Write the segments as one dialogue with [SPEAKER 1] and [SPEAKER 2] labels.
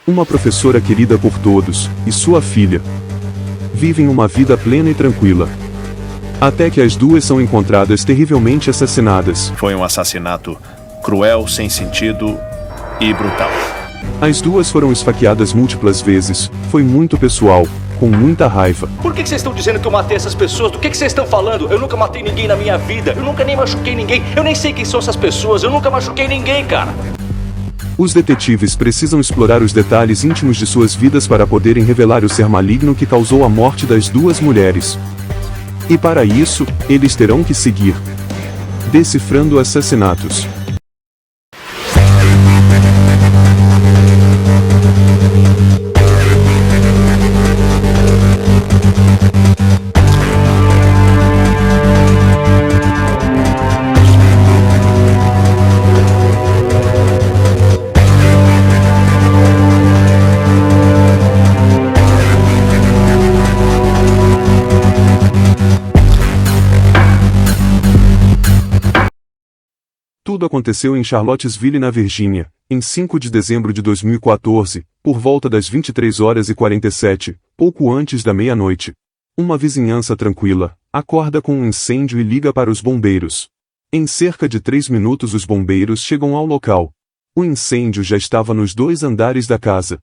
[SPEAKER 1] Uma professora querida por todos, e sua filha vivem uma vida plena e tranquila. Até que as duas são encontradas terrivelmente assassinadas.
[SPEAKER 2] Foi um assassinato cruel, sem sentido e brutal.
[SPEAKER 1] As duas foram esfaqueadas múltiplas vezes, foi muito pessoal, com muita raiva.
[SPEAKER 3] Por que vocês estão dizendo que eu matei essas pessoas? Do que vocês estão falando? Eu nunca matei ninguém na minha vida, eu nunca nem machuquei ninguém, eu nem sei quem são essas pessoas, eu nunca machuquei ninguém, cara.
[SPEAKER 1] Os detetives precisam explorar os detalhes íntimos de suas vidas para poderem revelar o ser maligno que causou a morte das duas mulheres. E para isso, eles terão que seguir decifrando assassinatos. Tudo aconteceu em Charlottesville, na Virgínia, em 5 de dezembro de 2014, por volta das 23h47, pouco antes da meia-noite. Uma vizinhança tranquila acorda com um incêndio e liga para os bombeiros. Em cerca de 3 minutos os bombeiros chegam ao local. O incêndio já estava nos 2 andares da casa.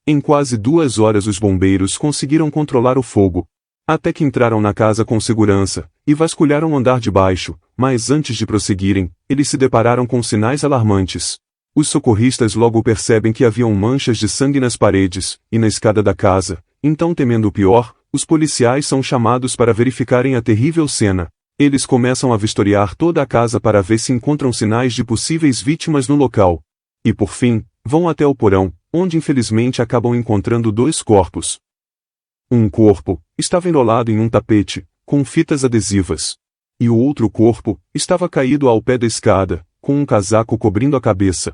[SPEAKER 1] Em quase 2 horas os bombeiros conseguiram controlar o fogo. Até que entraram na casa com segurança, e vasculharam o andar de baixo, mas antes de prosseguirem, eles se depararam com sinais alarmantes. Os socorristas logo percebem que haviam manchas de sangue nas paredes, e na escada da casa, então temendo o pior, os policiais são chamados para verificarem a terrível cena. Eles começam a vistoriar toda a casa para ver se encontram sinais de possíveis vítimas no local. E por fim, vão até o porão, onde infelizmente acabam encontrando 2 corpos. Um corpo estava enrolado em um tapete, com fitas adesivas. E o outro corpo estava caído ao pé da escada, com um casaco cobrindo a cabeça.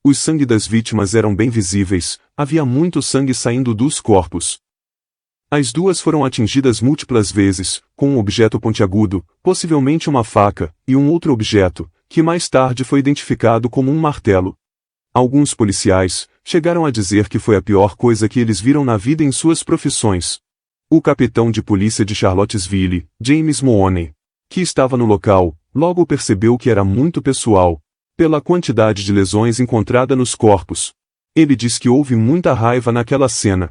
[SPEAKER 1] O sangue das vítimas eram bem visíveis, havia muito sangue saindo dos corpos. As duas foram atingidas múltiplas vezes, com um objeto pontiagudo, possivelmente uma faca, e um outro objeto, que mais tarde foi identificado como um martelo. Alguns policiais chegaram a dizer que foi a pior coisa que eles viram na vida em suas profissões. O capitão de polícia de Charlottesville, James Mahoney, que estava no local, logo percebeu que era muito pessoal, pela quantidade de lesões encontrada nos corpos. Ele diz que houve muita raiva naquela cena.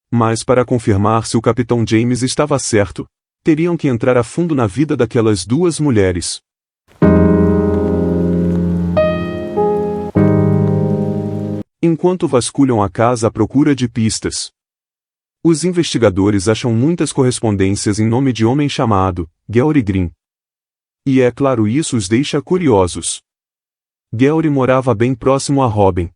[SPEAKER 1] Mas para confirmar se o capitão James estava certo, teriam que entrar a fundo na vida daquelas duas mulheres. Enquanto vasculham a casa à procura de pistas, os investigadores acham muitas correspondências em nome de homem chamado Gary Green. E é claro, isso os deixa curiosos. Gary morava bem próximo a Robin.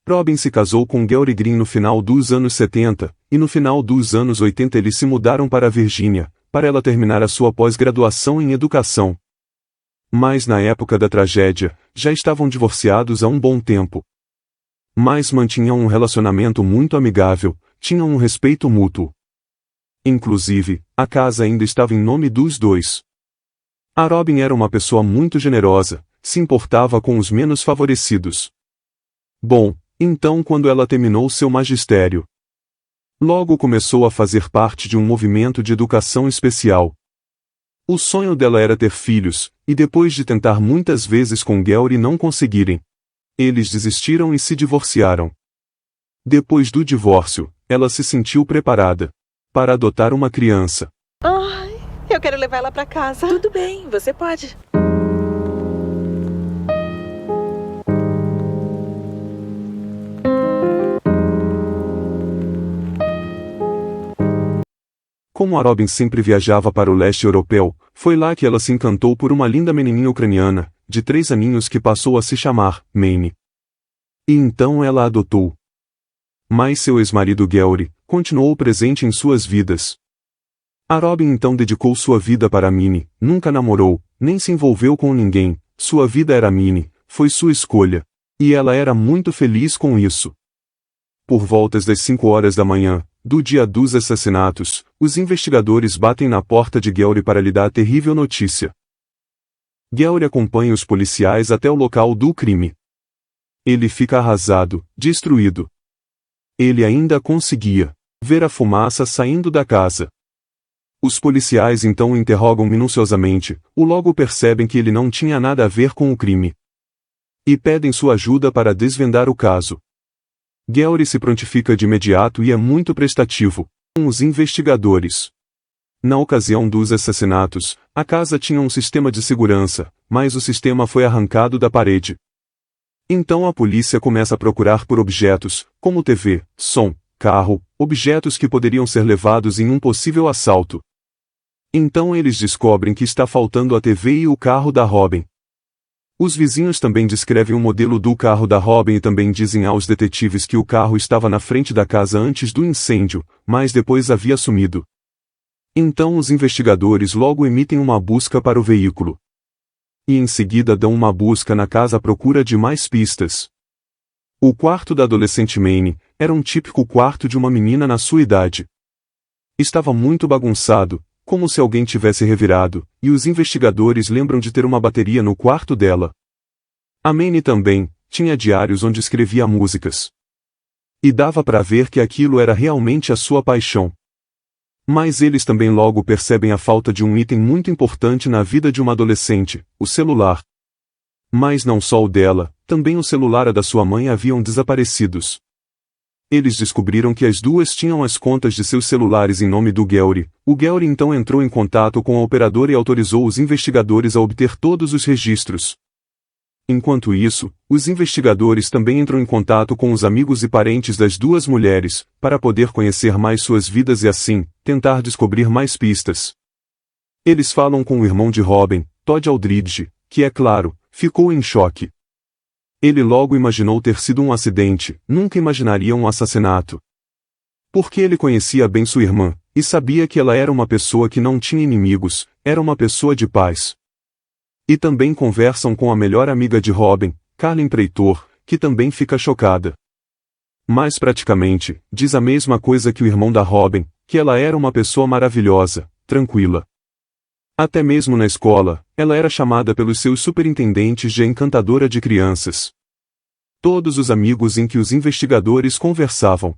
[SPEAKER 1] Robin se casou com Gary Green no final dos anos 70, e no final dos anos 80 eles se mudaram para a Virgínia, para ela terminar a sua pós-graduação em educação. Mas na época da tragédia, já estavam divorciados há um bom tempo. Mas mantinham um relacionamento muito amigável, tinham um respeito mútuo. Inclusive, a casa ainda estava em nome dos dois. A Robin era uma pessoa muito generosa, se importava com os menos favorecidos. Bom, então quando ela terminou seu magistério, logo começou a fazer parte de um movimento de educação especial. O sonho dela era ter filhos, e depois de tentar muitas vezes com Gary e não conseguirem, eles desistiram e se divorciaram. Depois do divórcio, ela se sentiu preparada para adotar uma criança.
[SPEAKER 4] Ai, eu quero levar ela pra casa.
[SPEAKER 5] Tudo bem, você pode.
[SPEAKER 1] Como a Robin sempre viajava para o leste europeu, foi lá que ela se encantou por uma linda menininha ucraniana, de 3 aninhos que passou a se chamar Mane. E então ela a adotou. Mas seu ex-marido Gary continuou presente em suas vidas. A Robin então dedicou sua vida para a Minnie, nunca namorou, nem se envolveu com ninguém, sua vida era Minnie, foi sua escolha. E ela era muito feliz com isso. Por voltas das 5 horas da manhã, do dia dos assassinatos, os investigadores batem na porta de Gary para lhe dar a terrível notícia. Gary acompanha os policiais até o local do crime. Ele fica arrasado, destruído. Ele ainda conseguia ver a fumaça saindo da casa. Os policiais então o interrogam minuciosamente, logo percebem que ele não tinha nada a ver com o crime. E pedem sua ajuda para desvendar o caso. Gary se prontifica de imediato e é muito prestativo com os investigadores. Na ocasião dos assassinatos, a casa tinha um sistema de segurança, mas o sistema foi arrancado da parede. Então a polícia começa a procurar por objetos, como TV, som, carro, objetos que poderiam ser levados em um possível assalto. Então eles descobrem que está faltando a TV e o carro da Robin. Os vizinhos também descrevem o modelo do carro da Robin e também dizem aos detetives que o carro estava na frente da casa antes do incêndio, mas depois havia sumido. Então os investigadores logo emitem uma busca para o veículo. E em seguida dão uma busca na casa à procura de mais pistas. O quarto da adolescente Maine era um típico quarto de uma menina na sua idade. Estava muito bagunçado, como se alguém tivesse revirado, e os investigadores lembram de ter uma bateria no quarto dela. A Maine também tinha diários onde escrevia músicas. E dava para ver que aquilo era realmente a sua paixão. Mas eles também logo percebem a falta de um item muito importante na vida de uma adolescente, o celular. Mas não só o dela, também o celular da sua mãe haviam desaparecidos. Eles descobriram que as duas tinham as contas de seus celulares em nome do Gary. O Gary então entrou em contato com a operadora e autorizou os investigadores a obter todos os registros. Enquanto isso, os investigadores também entram em contato com os amigos e parentes das duas mulheres, para poder conhecer mais suas vidas e assim, tentar descobrir mais pistas. Eles falam com o irmão de Robin, Todd Aldridge, que é claro, ficou em choque. Ele logo imaginou ter sido um acidente, nunca imaginaria um assassinato. Porque ele conhecia bem sua irmã, e sabia que ela era uma pessoa que não tinha inimigos, era uma pessoa de paz. E também conversam com a melhor amiga de Robin, Carlin Preitor, que também fica chocada. Mas praticamente, diz a mesma coisa que o irmão da Robin, que ela era uma pessoa maravilhosa, tranquila. Até mesmo na escola, ela era chamada pelos seus superintendentes de encantadora de crianças. Todos os amigos em que os investigadores conversavam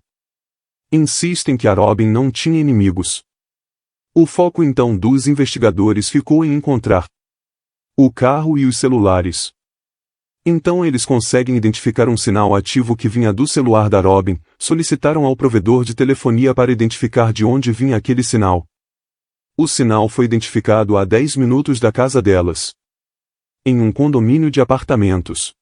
[SPEAKER 1] insistem que a Robin não tinha inimigos. O foco então dos investigadores ficou em encontrar o carro e os celulares. Então eles conseguem identificar um sinal ativo que vinha do celular da Robin, solicitaram ao provedor de telefonia para identificar de onde vinha aquele sinal. O sinal foi identificado a 10 minutos da casa delas, em um condomínio de apartamentos.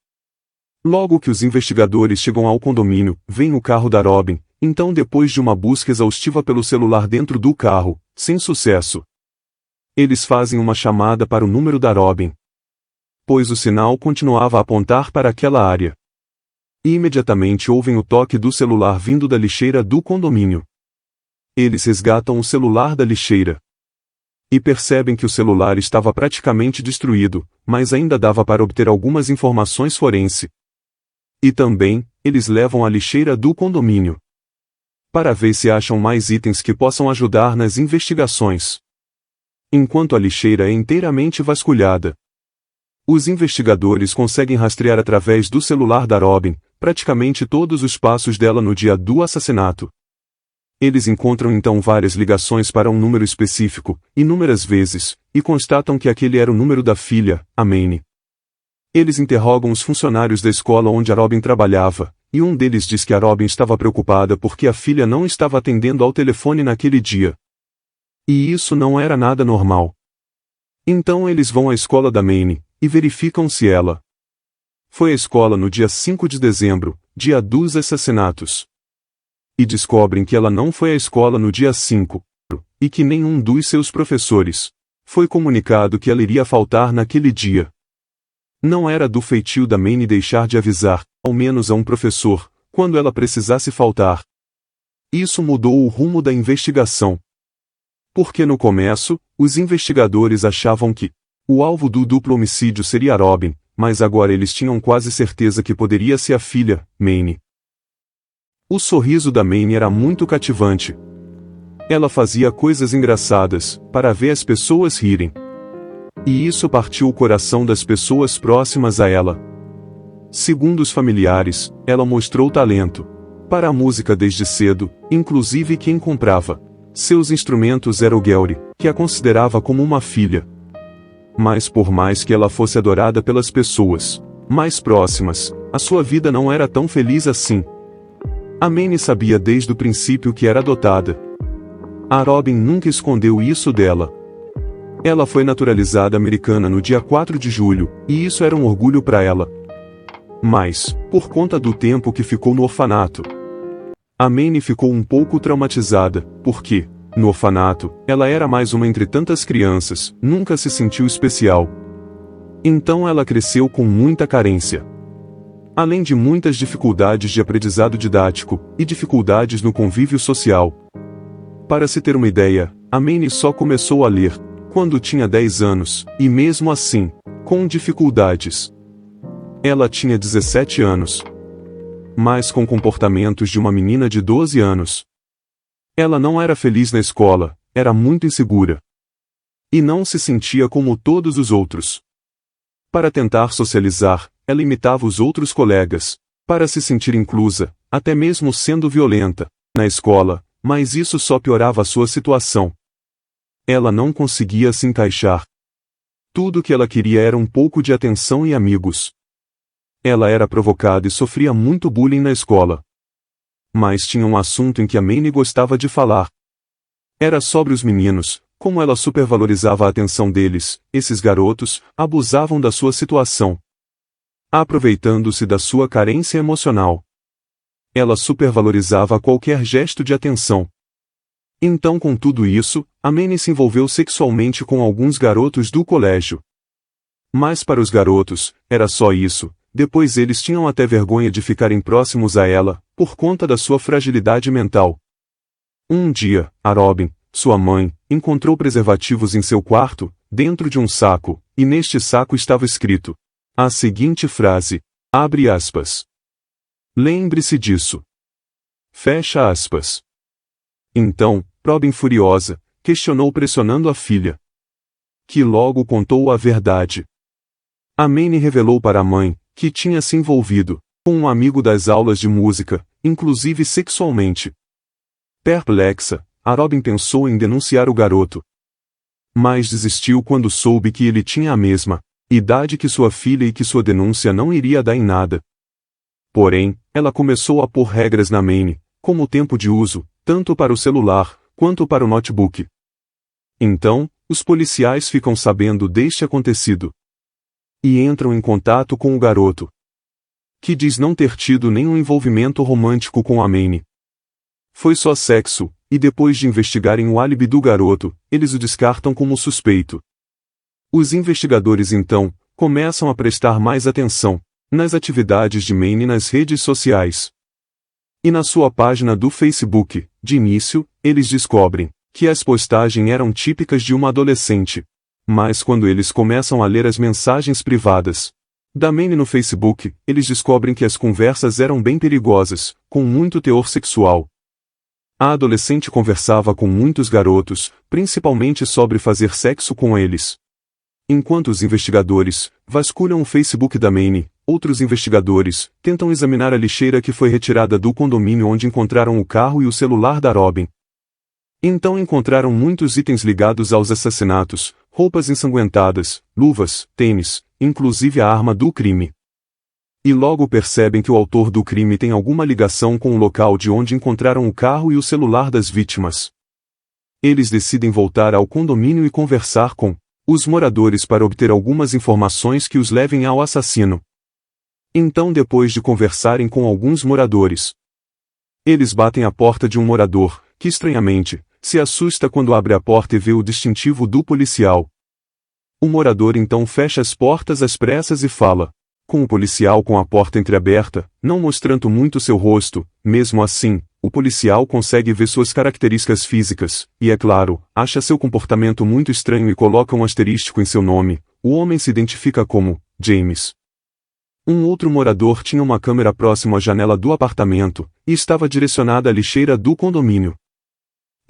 [SPEAKER 1] Logo que os investigadores chegam ao condomínio, vem o carro da Robin, então depois de uma busca exaustiva pelo celular dentro do carro, sem sucesso, eles fazem uma chamada para o número da Robin, pois o sinal continuava a apontar para aquela área. E imediatamente ouvem o toque do celular vindo da lixeira do condomínio. Eles resgatam o celular da lixeira. E percebem que o celular estava praticamente destruído, mas ainda dava para obter algumas informações forense. E também, eles levam a lixeira do condomínio para ver se acham mais itens que possam ajudar nas investigações. Enquanto a lixeira é inteiramente vasculhada, os investigadores conseguem rastrear através do celular da Robin, praticamente todos os passos dela no dia do assassinato. Eles encontram então várias ligações para um número específico, inúmeras vezes, e constatam que aquele era o número da filha, a Maine. Eles interrogam os funcionários da escola onde a Robin trabalhava, e um deles diz que a Robin estava preocupada porque a filha não estava atendendo ao telefone naquele dia. E isso não era nada normal. Então eles vão à escola da Maine, e verificam se ela foi à escola no dia 5 de dezembro, dia dos assassinatos. E descobrem que ela não foi à escola no dia 5, e que nenhum dos seus professores foi comunicado que ela iria faltar naquele dia. Não era do feitio da Maine deixar de avisar, ao menos a um professor, quando ela precisasse faltar. Isso mudou o rumo da investigação. Porque no começo, os investigadores achavam que o alvo do duplo homicídio seria Robin, mas agora eles tinham quase certeza que poderia ser a filha, Maine. O sorriso da Maine era muito cativante. Ela fazia coisas engraçadas, para ver as pessoas rirem. E isso partiu o coração das pessoas próximas a ela. Segundo os familiares, ela mostrou talento para a música desde cedo, inclusive quem comprava seus instrumentos era o Gary, que a considerava como uma filha. Mas por mais que ela fosse adorada pelas pessoas mais próximas, a sua vida não era tão feliz assim. A Manny sabia desde o princípio que era adotada. A Robin nunca escondeu isso dela. Ela foi naturalizada americana no dia 4 de julho, e isso era um orgulho para ela. Mas, por conta do tempo que ficou no orfanato, a Manny ficou um pouco traumatizada, porque, no orfanato, ela era mais uma entre tantas crianças, nunca se sentiu especial. Então ela cresceu com muita carência. Além de muitas dificuldades de aprendizado didático, e dificuldades no convívio social. Para se ter uma ideia, a Manny só começou a ler quando tinha 10 anos, e mesmo assim, com dificuldades. Ela tinha 17 anos. Mas com comportamentos de uma menina de 12 anos. Ela não era feliz na escola, era muito insegura. E não se sentia como todos os outros. Para tentar socializar, ela imitava os outros colegas, para se sentir inclusa, até mesmo sendo violenta, na escola, mas isso só piorava a sua situação. Ela não conseguia se encaixar. Tudo que ela queria era um pouco de atenção e amigos. Ela era provocada e sofria muito bullying na escola. Mas tinha um assunto em que a Manny gostava de falar. Era sobre os meninos, como ela supervalorizava a atenção deles, esses garotos, abusavam da sua situação. Aproveitando-se da sua carência emocional. Ela supervalorizava qualquer gesto de atenção. Então com tudo isso, a Manny se envolveu sexualmente com alguns garotos do colégio. Mas para os garotos, era só isso. Depois eles tinham até vergonha de ficarem próximos a ela, por conta da sua fragilidade mental. Um dia, a Robin, sua mãe, encontrou preservativos em seu quarto, dentro de um saco, e neste saco estava escrito a seguinte frase, abre aspas. Lembre-se disso. Fecha aspas. Então, Robin furiosa, questionou pressionando a filha, que logo contou a verdade. A Manny revelou para a mãe, que tinha se envolvido com um amigo das aulas de música, inclusive sexualmente. Perplexa, a Robin pensou em denunciar o garoto. Mas desistiu quando soube que ele tinha a mesma idade que sua filha e que sua denúncia não iria dar em nada. Porém, ela começou a pôr regras na Manny, como o tempo de uso, tanto para o celular, quanto para o notebook. Então, os policiais ficam sabendo deste acontecido. E entram em contato com o garoto, que diz não ter tido nenhum envolvimento romântico com a Manny. Foi só sexo, e depois de investigarem o álibi do garoto, eles o descartam como suspeito. Os investigadores então, começam a prestar mais atenção nas atividades de Manny nas redes sociais. E na sua página do Facebook, de início, eles descobrem que as postagens eram típicas de uma adolescente. Mas quando eles começam a ler as mensagens privadas da Manny no Facebook, eles descobrem que as conversas eram bem perigosas, com muito teor sexual. A adolescente conversava com muitos garotos, principalmente sobre fazer sexo com eles. Enquanto os investigadores vasculham o Facebook da Manny, outros investigadores tentam examinar a lixeira que foi retirada do condomínio onde encontraram o carro e o celular da Robin. Então encontraram muitos itens ligados aos assassinatos, roupas ensanguentadas, luvas, tênis, inclusive a arma do crime. E logo percebem que o autor do crime tem alguma ligação com o local de onde encontraram o carro e o celular das vítimas. Eles decidem voltar ao condomínio e conversar com os moradores para obter algumas informações que os levem ao assassino. Então depois de conversarem com alguns moradores, eles batem a porta de um morador, que estranhamente, se assusta quando abre a porta e vê o distintivo do policial. O morador então fecha as portas às pressas e fala com o policial com a porta entreaberta, não mostrando muito seu rosto. Mesmo assim, o policial consegue ver suas características físicas, e é claro, acha seu comportamento muito estranho e coloca um asterístico em seu nome. O homem se identifica como James. Um outro morador tinha uma câmera próxima à janela do apartamento, e estava direcionada à lixeira do condomínio.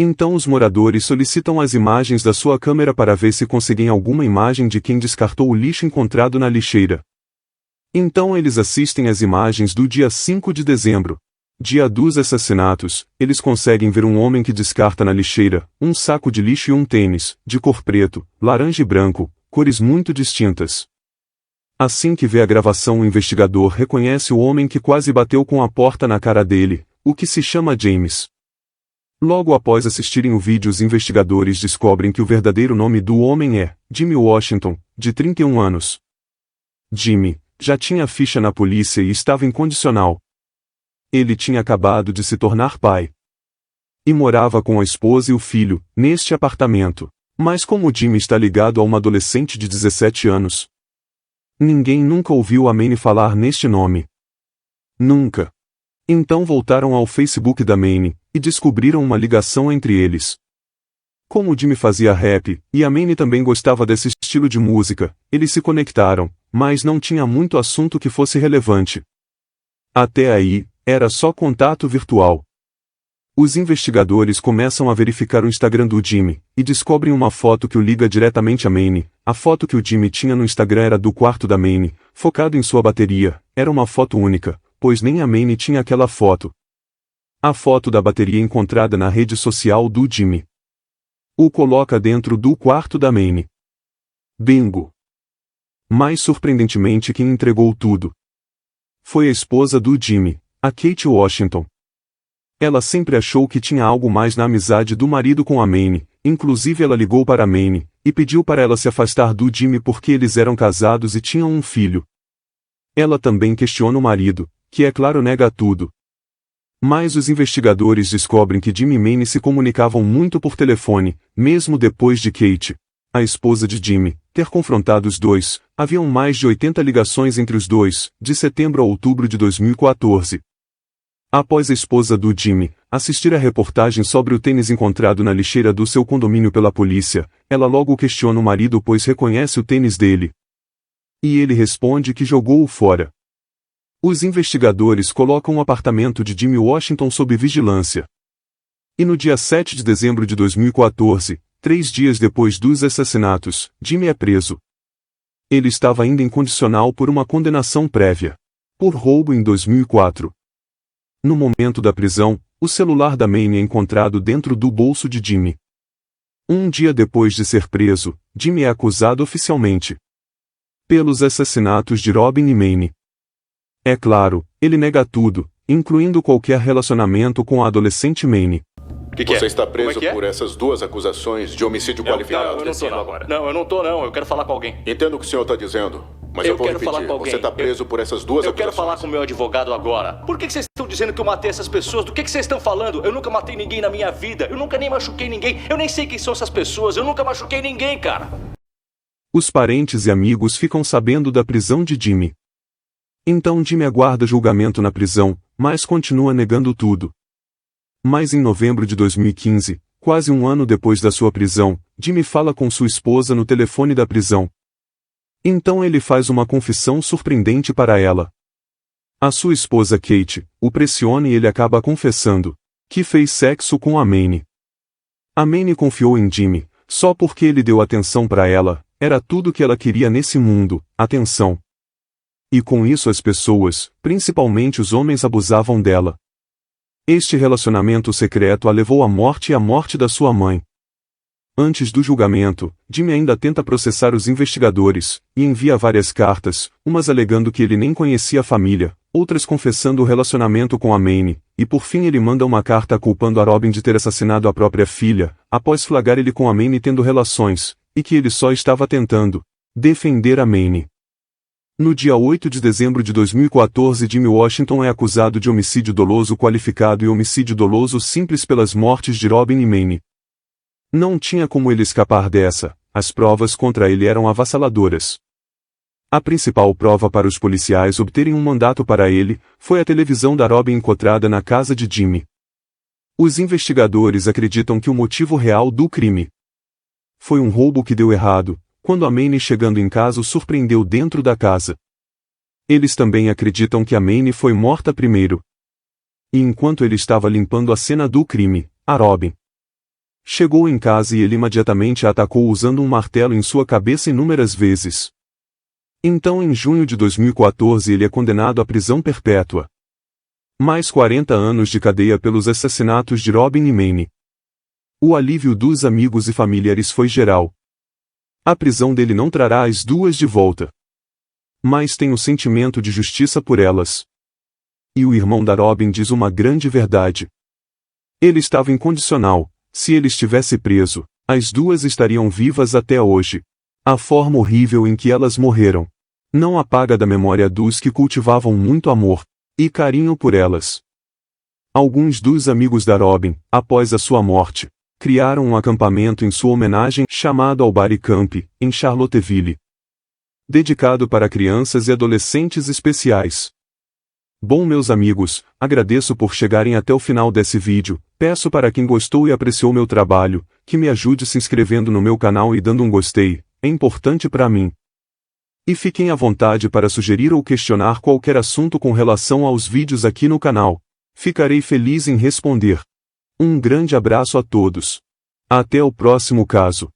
[SPEAKER 1] Então os moradores solicitam as imagens da sua câmera para ver se conseguem alguma imagem de quem descartou o lixo encontrado na lixeira. Então eles assistem às imagens do dia 5 de dezembro. Dia dos assassinatos, eles conseguem ver um homem que descarta na lixeira um saco de lixo e um tênis, de cor preto, laranja e branco, cores muito distintas. Assim que vê a gravação, o investigador reconhece o homem que quase bateu com a porta na cara dele, o que se chama James. Logo após assistirem o vídeo, os investigadores descobrem que o verdadeiro nome do homem é Jimmy Washington, de 31 anos. Jimmy já tinha ficha na polícia e estava em condicional. Ele tinha acabado de se tornar pai. E morava com a esposa e o filho, neste apartamento. Mas como Jimmy está ligado a uma adolescente de 17 anos, ninguém nunca ouviu a Manny falar neste nome. Nunca. Então voltaram ao Facebook da Manny, e descobriram uma ligação entre eles. Como Jimmy fazia rap, e a Manny também gostava desse estilo de música, eles se conectaram, mas não tinha muito assunto que fosse relevante. Até aí, era só contato virtual. Os investigadores começam a verificar o Instagram do Jimmy, e descobrem uma foto que o liga diretamente a Manny. A foto que o Jimmy tinha no Instagram era do quarto da Manny, focado em sua bateria. Era uma foto única, pois nem a Manny tinha aquela foto. A foto da bateria encontrada na rede social do Jimmy o coloca dentro do quarto da Manny. Bingo! Mais surpreendentemente, quem entregou tudo foi a esposa do Jimmy, a Kate Washington. Ela sempre achou que tinha algo mais na amizade do marido com a Manny, inclusive ela ligou para a Manny e pediu para ela se afastar do Jimmy porque eles eram casados e tinham um filho. Ela também questiona o marido, que é claro nega tudo. Mas os investigadores descobrem que Jimmy e Manny se comunicavam muito por telefone, mesmo depois de Kate, a esposa de Jimmy, ter confrontado os dois. Haviam mais de 80 ligações entre os dois, de setembro a outubro de 2014. Após a esposa do Jimmy assistir a reportagem sobre o tênis encontrado na lixeira do seu condomínio pela polícia, ela logo questiona o marido pois reconhece o tênis dele. E ele responde que jogou-o fora. Os investigadores colocam o apartamento de Jimmy Washington sob vigilância. E no dia 7 de dezembro de 2014, 3 dias depois dos assassinatos, Jimmy é preso. Ele estava ainda em condicional por uma condenação prévia por roubo em 2004. No momento da prisão, o celular da Manny é encontrado dentro do bolso de Jimmy. Um dia depois de ser preso, Jimmy é acusado oficialmente pelos assassinatos de Robin e Manny. É claro, ele nega tudo, incluindo qualquer relacionamento com a adolescente Manny.
[SPEAKER 3] Que
[SPEAKER 5] Você
[SPEAKER 3] é?
[SPEAKER 5] está preso
[SPEAKER 3] Como é que é?
[SPEAKER 5] por essas duas acusações de homicídio qualificado.
[SPEAKER 3] Eu não tô não. Não, eu não tô não. Eu quero falar com alguém.
[SPEAKER 5] Entendo o que o senhor está dizendo, mas
[SPEAKER 3] Eu
[SPEAKER 5] eu vou
[SPEAKER 3] quero falar
[SPEAKER 5] repetir.
[SPEAKER 3] com alguém.
[SPEAKER 5] Você está preso por essas duas
[SPEAKER 3] Eu
[SPEAKER 5] acusações.
[SPEAKER 3] quero falar com o meu advogado agora. Por que vocês estão dizendo que eu matei essas pessoas? Do que vocês estão falando? Eu nunca matei ninguém na minha vida. Eu nunca nem machuquei ninguém. Eu nem sei quem são essas pessoas. Eu nunca machuquei ninguém, cara.
[SPEAKER 1] Os parentes e amigos ficam sabendo da prisão de Jimmy. Então Jimmy aguarda julgamento na prisão, mas continua negando tudo. Mas em novembro de 2015, quase um ano depois da sua prisão, Jimmy fala com sua esposa no telefone da prisão. Então ele faz uma confissão surpreendente para ela. A sua esposa Kate o pressiona e ele acaba confessando que fez sexo com a Manny. A Manny confiou em Jimmy, só porque ele deu atenção para ela. Era tudo que ela queria nesse mundo, atenção. E com isso as pessoas, principalmente os homens, abusavam dela. Este relacionamento secreto a levou à morte e à morte da sua mãe. Antes do julgamento, Jimmy ainda tenta processar os investigadores, e envia várias cartas, umas alegando que ele nem conhecia a família, outras confessando o relacionamento com a Manny, e por fim ele manda uma carta culpando a Robin de ter assassinado a própria filha, após flagrar ele com a Manny tendo relações, e que ele só estava tentando defender a Manny. No dia 8 de dezembro de 2014, Jimmy Washington é acusado de homicídio doloso qualificado e homicídio doloso simples pelas mortes de Robin e Manny. Não tinha como ele escapar dessa, as provas contra ele eram avassaladoras. A principal prova para os policiais obterem um mandato para ele, foi a televisão da Robin encontrada na casa de Jimmy. Os investigadores acreditam que o motivo real do crime foi um roubo que deu errado, quando a Manny chegando em casa o surpreendeu dentro da casa. Eles também acreditam que a Manny foi morta primeiro. E enquanto ele estava limpando a cena do crime, a Robin Chegou em casa e ele imediatamente a atacou usando um martelo em sua cabeça inúmeras vezes. Então em junho de 2014 ele é condenado à prisão perpétua. Mais 40 anos de cadeia pelos assassinatos de Robin e Manny. O alívio dos amigos e familiares foi geral. A prisão dele não trará as duas de volta. Mas tem o sentimento de justiça por elas. E o irmão da Robin diz uma grande verdade. Ele estava incondicional. Se ele estivesse preso, as duas estariam vivas até hoje. A forma horrível em que elas morreram não apaga da memória dos que cultivavam muito amor e carinho por elas. Alguns dos amigos da Robin, após a sua morte, criaram um acampamento em sua homenagem chamado Albury Camp, em Charlottesville, dedicado para crianças e adolescentes especiais. Bom, meus amigos, agradeço por chegarem até o final desse vídeo. Peço para quem gostou e apreciou meu trabalho, que me ajude se inscrevendo no meu canal e dando um gostei, é importante para mim. E fiquem à vontade para sugerir ou questionar qualquer assunto com relação aos vídeos aqui no canal. Ficarei feliz em responder. Um grande abraço a todos. Até o próximo caso.